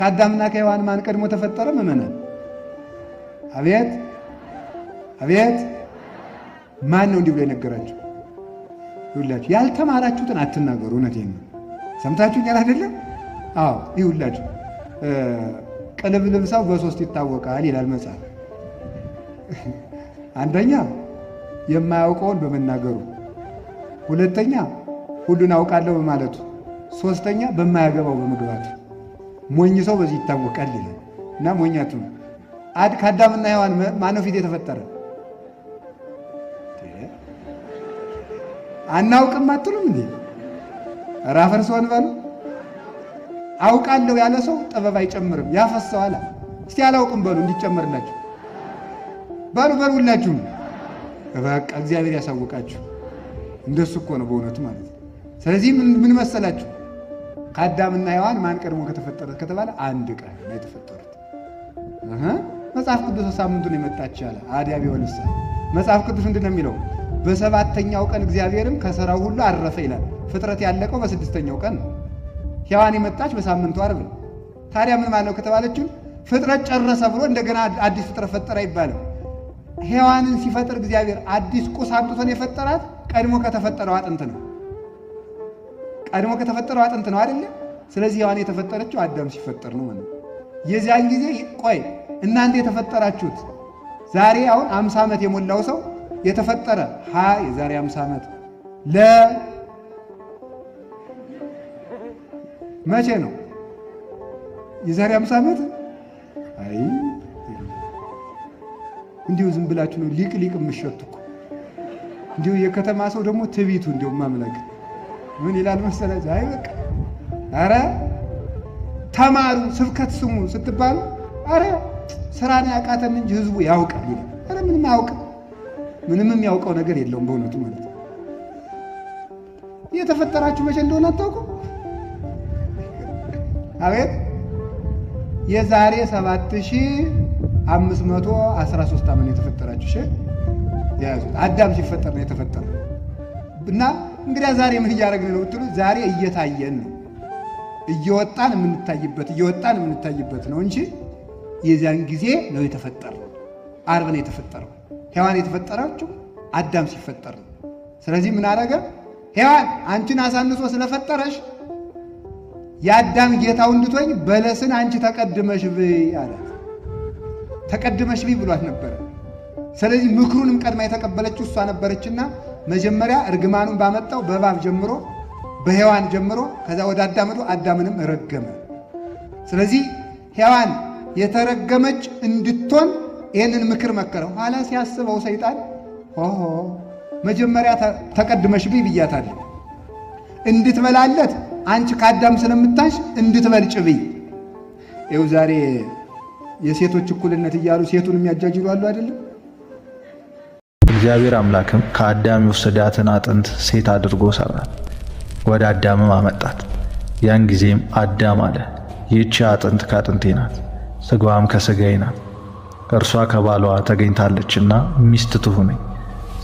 ከአዳምና ከሔዋን ማን ቀድሞ ተፈጠረ? ምእመናን አቤት አቤት ማን ነው እንዲህ ብሎ የነገራችሁ? ይውላችሁ ያልተማራችሁትን አትናገሩ። እውነቴን ነው። ሰምታችሁኛል አይደለም? አዎ ይውላችሁ ቅልብልብ ሰው በሶስት ይታወቃል ይላል መጽሐፍ። አንደኛ የማያውቀውን በመናገሩ፣ ሁለተኛ ሁሉን አውቃለሁ በማለቱ፣ ሶስተኛ በማያገባው በመግባቱ። ሞኝ ሰው በዚህ ይታወቃል ይላል እና ሞኛቱ ከአዳምና ሔዋን ማነው ፊት የተፈጠረ? አናውቅም አትሉም እንዴ? ራፈር ሰውን በሉ። አውቃለሁ ያለ ሰው ጥበብ አይጨምርም ያፈሰዋል። እስቲ አላውቅም በሉ እንዲጨመርላችሁ በሉ ሁላችሁም። በቃ እግዚአብሔር ያሳውቃችሁ። እንደሱ እኮ ነው በእውነቱ ማለት ነው። ስለዚህ ምን መሰላችሁ? ከአዳምና ሔዋን ማን ቀድሞ ከተፈጠረ ከተባለ አንድ ቀን ነው የተፈጠሩት። መጽሐፍ ቅዱስ ሳምንቱን የመጣች ያለ አዲያብ ይወልሳ መጽሐፍ ቅዱስ ምንድን ነው የሚለው? በሰባተኛው ቀን እግዚአብሔርም ከሥራው ሁሉ አረፈ ይላል። ፍጥረት ያለቀው በስድስተኛው ቀን ነው። ሔዋን የመጣች በሳምንቱ ዓርብ ነው። ታዲያ ምን ማለት ነው ከተባለችው ፍጥረት ጨረሰ ብሎ እንደገና አዲስ ፍጥረት ፈጠረ አይባልም። ሔዋንን ሲፈጥር እግዚአብሔር አዲስ ቁስ አምጥቶን የፈጠራት ቀድሞ ከተፈጠረው አጥንት ነው። ቀድሞ ከተፈጠረው አጥንት ነው አይደል? ስለዚህ ሔዋን የተፈጠረችው አዳም ሲፈጠር ነው ማለት ነው። የዚያን ጊዜ ቆይ እናንተ የተፈጠራችሁት ዛሬ አሁን 50 ዓመት የሞላው ሰው የተፈጠረ የዛሬ 50 ዓመት መቼ ነው? የዛሬ 50 ዓመት አይ እንዲሁ ዝም ብላችሁ ነው ሊቅ የምትሸቱ እኮ። እንዲሁ የከተማ ሰው ደግሞ ትቢቱ እንዲሁ ማምላክ ምን ይላል መሰለህ? አይ በቃ አረ ተማሩ ስብከት ስሙ ስትባሉ አረ ስራን ያቃተን እንጂ ህዝቡ ያውቃል ይላል። አረ ምንም አያውቅም። ምንም የሚያውቀው ነገር የለውም በእውነቱ ማለት ነው። የተፈጠራችሁ መቼ እንደሆነ አታውቁም? አቤት የዛሬ 7513 ዓመት የተፈጠራችሁ እሺ ያዙት። አዳም ሲፈጠር ነው የተፈጠረው። እና እንግዲያ ዛሬ ምን እያደረግን ነው ብትሉ ዛሬ እየታየን ነው። እየወጣን የምንታይበት ነው እንጂ የዚያን ጊዜ ነው የተፈጠረው። ዓርብ ነው የተፈጠረው። ሔዋን የተፈጠረችው አዳም ሲፈጠር ነው። ስለዚህ ምን አደረገ? ሔዋን አንቺን አሳንሶ ስለፈጠረሽ የአዳም ጌታው እንድትሆኝ በለስን አንቺ ተቀድመሽ ብይ አላት። ተቀድመሽ ብይ ብሏት ነበረ። ስለዚህ ምክሩንም ቀድማ የተቀበለችው እሷ ነበረችና መጀመሪያ እርግማኑን ባመጣው በእባብ ጀምሮ በሔዋን ጀምሮ ከዛ ወደ አዳም ሄዶ አዳምንም ረገመ። ስለዚህ ሔዋን የተረገመች እንድትሆን ይህንን ምክር መከረው። ኋላ ሲያስበው ሰይጣን መጀመሪያ ተቀድመሽ ብይ ብያታለሁ፣ እንድትበላለት አንቺ ከአዳም ስለምታሽ እንድትበልጭ ብይ። ይኸው ዛሬ የሴቶች እኩልነት እያሉ ሴቱን የሚያጃጅሉ አሉ አይደለም? እግዚአብሔር አምላክም ከአዳም የወሰዳትን አጥንት ሴት አድርጎ ሰራት፣ ወደ አዳምም አመጣት። ያን ጊዜም አዳም አለ፣ ይህች አጥንት ከአጥንቴ ናት፣ ሥጋዋም ከሥጋዬ ናት። እርሷ ከባሏ ተገኝታለችና ሚስት ትሁነኝ።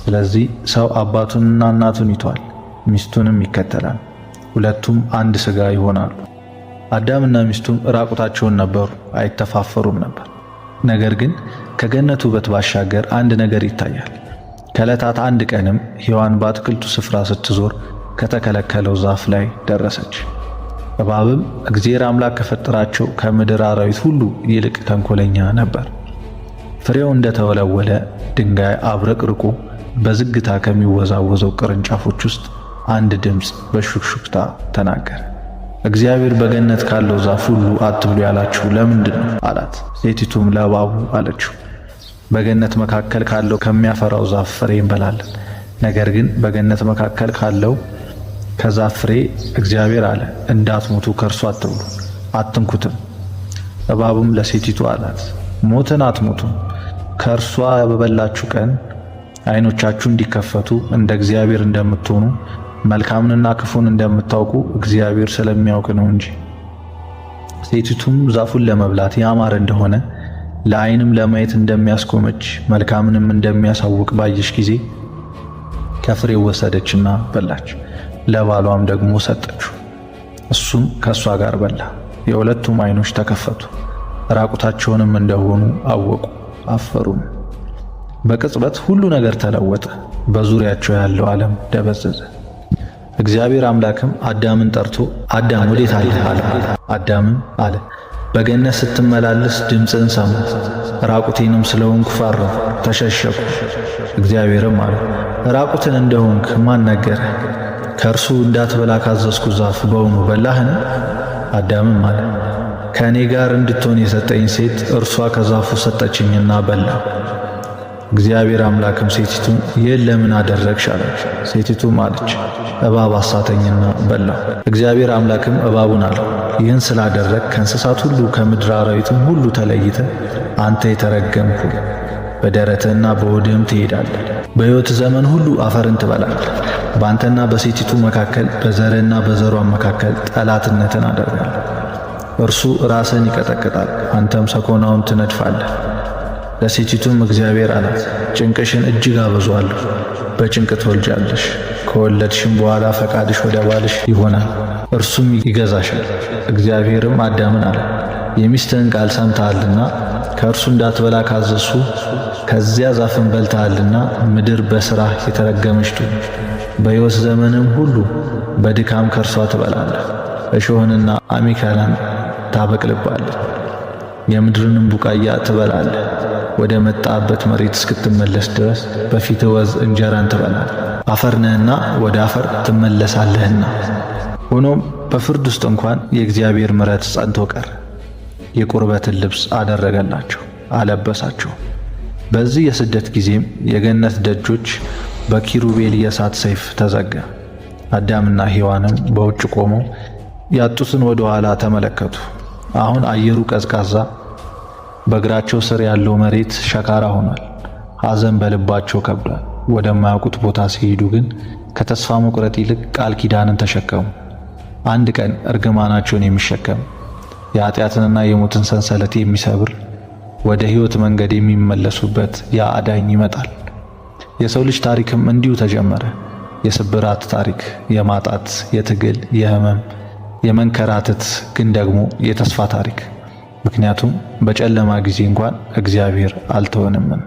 ስለዚህ ሰው አባቱንና እናቱን ይተዋል፣ ሚስቱንም ይከተላል፣ ሁለቱም አንድ ሥጋ ይሆናሉ። አዳምና ሚስቱም ራቁታቸውን ነበሩ፣ አይተፋፈሩም ነበር። ነገር ግን ከገነቱ ውበት ባሻገር አንድ ነገር ይታያል። ከዕለታት አንድ ቀንም ሔዋን በአትክልቱ ስፍራ ስትዞር ከተከለከለው ዛፍ ላይ ደረሰች። እባብም እግዚአብሔር አምላክ ከፈጠራቸው ከምድር አራዊት ሁሉ ይልቅ ተንኮለኛ ነበር። ፍሬው እንደተወለወለ ድንጋይ አብረቅርቆ በዝግታ ከሚወዛወዘው ቅርንጫፎች ውስጥ አንድ ድምፅ በሹክሹክታ ተናገረ። እግዚአብሔር በገነት ካለው ዛፍ ሁሉ አትብሉ ያላችሁ ለምንድን ነው አላት። ሴቲቱም ለእባቡ አለችው፣ በገነት መካከል ካለው ከሚያፈራው ዛፍ ፍሬ እንበላለን። ነገር ግን በገነት መካከል ካለው ከዛፍ ፍሬ እግዚአብሔር አለ እንዳትሞቱ ከእርሱ አትብሉ፣ አትንኩትም። እባቡም ለሴቲቱ አላት፣ ሞትን አትሞቱም። ከእርሷ በበላችሁ ቀን ዓይኖቻችሁ እንዲከፈቱ እንደ እግዚአብሔር እንደምትሆኑ መልካምንና ክፉን እንደምታውቁ እግዚአብሔር ስለሚያውቅ ነው እንጂ። ሴቲቱም ዛፉን ለመብላት ያማረ እንደሆነ ለዓይንም ለማየት እንደሚያስጎመጅ መልካምንም እንደሚያሳውቅ ባየች ጊዜ ከፍሬው ወሰደችና በላች፣ ለባሏም ደግሞ ሰጠችው፣ እሱም ከእሷ ጋር በላ። የሁለቱም ዓይኖች ተከፈቱ፣ ራቁታቸውንም እንደሆኑ አወቁ፣ አፈሩም። በቅጽበት ሁሉ ነገር ተለወጠ፣ በዙሪያቸው ያለው ዓለም ደበዘዘ። እግዚአብሔር አምላክም አዳምን ጠርቶ አዳም ወዴት አለህ አለ። አዳምም አለ በገነት ስትመላለስ ድምፅህን ሰማሁ፣ ራቁቴንም ስለሆንኩ ፈራሁ፣ ተሸሸኩ። እግዚአብሔርም አለ ራቁትን እንደሆንክ ማን ነገረህ? ከእርሱ እንዳትበላ ካዘዝኩ ዛፍ በውኑ በላህን? አዳምም አለ ከእኔ ጋር እንድትሆን የሰጠኝ ሴት እርሷ ከዛፉ ሰጠችኝና በላሁ። እግዚአብሔር አምላክም ሴቲቱን ይህን ለምን አደረግሽ አለች። ሴቲቱም አለች እባብ አሳተኝና በላሁ። እግዚአብሔር አምላክም እባቡን አለው ይህን ስላደረግ ከእንስሳት ሁሉ ከምድር አራዊትም ሁሉ ተለይተ አንተ የተረገምኩ በደረትህና በሆድህም ትሄዳለህ፣ በሕይወት ዘመን ሁሉ አፈርን ትበላለህ። በአንተና በሴቲቱ መካከል በዘርህና በዘሯን መካከል ጠላትነትን አደርጋለሁ። እርሱ ራስህን ይቀጠቅጣል፣ አንተም ሰኮናውን ትነድፋለህ። ለሴቲቱም እግዚአብሔር አላት ጭንቅሽን እጅግ አበዛዋለሁ፣ በጭንቅ ትወልጃለሽ። ከወለድሽም በኋላ ፈቃድሽ ወደ ባልሽ ይሆናል፣ እርሱም ይገዛሻል። እግዚአብሔርም አዳምን አለ የሚስትህን ቃል ሰምተሃልና ከእርሱ እንዳትበላ ካዘዝሁ ከዚያ ዛፍን በልተሃልና ምድር በሥራህ የተረገመች ትሁን። በሕይወት ዘመንም ሁሉ በድካም ከእርሷ ትበላለህ፣ እሾህንና አሜከላን ታበቅልባለህ፣ የምድርንም ቡቃያ ትበላለህ። ወደ መጣበት መሬት እስክትመለስ ድረስ በፊትህ ወዝ እንጀራን ትበላለህ፣ አፈር ነህና ወደ አፈር ትመለሳለህና። ሆኖም በፍርድ ውስጥ እንኳን የእግዚአብሔር ምሕረት ጸንቶ ቀረ። የቁርበትን ልብስ አደረገላቸው፣ አለበሳቸው። በዚህ የስደት ጊዜም የገነት ደጆች በኪሩቤል የእሳት ሰይፍ ተዘጋ። አዳምና ሔዋንም በውጭ ቆመው ያጡትን ወደ ኋላ ተመለከቱ። አሁን አየሩ ቀዝቃዛ፣ በእግራቸው ስር ያለው መሬት ሸካራ ሆኗል። ሐዘን በልባቸው ከብዷል። ወደማያውቁት ቦታ ሲሄዱ ግን ከተስፋ መቁረጥ ይልቅ ቃል ኪዳንን ተሸከሙ። አንድ ቀን እርግማናቸውን የሚሸከም የኃጢአትንና የሞትን ሰንሰለት የሚሰብር ወደ ሕይወት መንገድ የሚመለሱበት ያ አዳኝ ይመጣል። የሰው ልጅ ታሪክም እንዲሁ ተጀመረ። የስብራት ታሪክ፣ የማጣት፣ የትግል፣ የሕመም፣ የመንከራተት ግን ደግሞ የተስፋ ታሪክ። ምክንያቱም በጨለማ ጊዜ እንኳን እግዚአብሔር አልተወንምና።